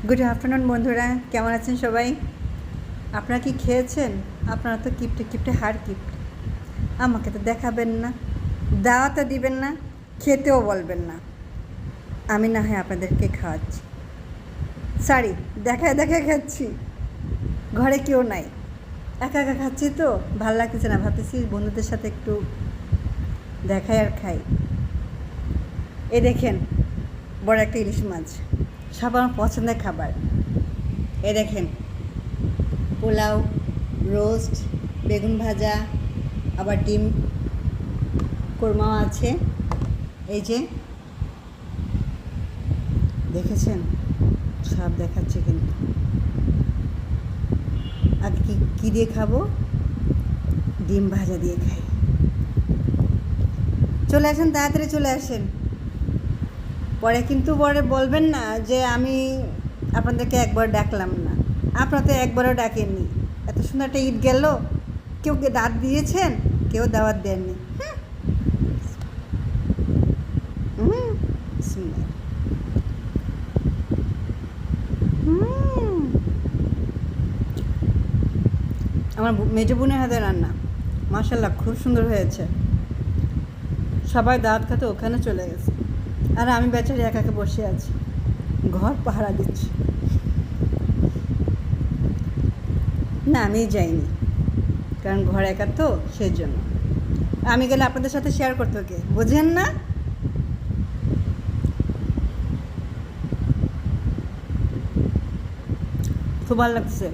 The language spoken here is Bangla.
গুড আফটারনুন বন্ধুরা, কেমন আছেন সবাই? আপনারা কি খেয়েছেন? আপনারা তো কিপটে কিপটে হার কিপটে। আমাকে তো দেখাবেন না, দাওয়াতে দিবেন না, খেতেও বলবেন না। আমি না হয় আপনাদেরকে খাওয়াচ্ছি। সরি, দেখায় দেখায় খাচ্ছি। ঘরে কেউ নাই, একা একা খাচ্ছি তো ভাল লাগতেছে না, ভাবতেছি বন্ধুদের সাথে একটু দেখাই আর খাই। এই দেখেন, বড় একটা ইলিশ মাছ, সব আমার পছন্দের খাবার। এ দেখেন, পোলাও, রোস্ট, বেগুন ভাজা, আবার ডিম কোরমাও আছে। এই যে দেখেছেন, সব দেখাচ্ছে। কিন্তু আগে কী দিয়ে খাবো? ডিম ভাজা দিয়ে খাই। চলে আসেন, তাড়াতাড়ি চলে আসেন। পরে কিন্তু বলবেন না যে আমি আপনাদেরকে একবার ডাকলাম না। আপনারা তো একবারও ডাকেননি। এত সুন্দর একটা ঈদ গেল, কেউ দাঁত দিয়েছেন, কেউ দাওয়াত দেননি। আমার মেজো বোনের হাতে রান্না, মাশাল্লাহ খুব সুন্দর হয়েছে। সবাই দাওয়াত খেতে ওখানে চলে গেছে, আর আমি বেচারি একা একা বসে আছি, ঘর পাহারা দিচ্ছি। না, আমি যাইনি, কারণ ঘর একা তো, সেই জন্য। আমি গেলে আপনাদের সাথে শেয়ার করতে ওকে, বোঝেন না? খুব ভালো লাগছে।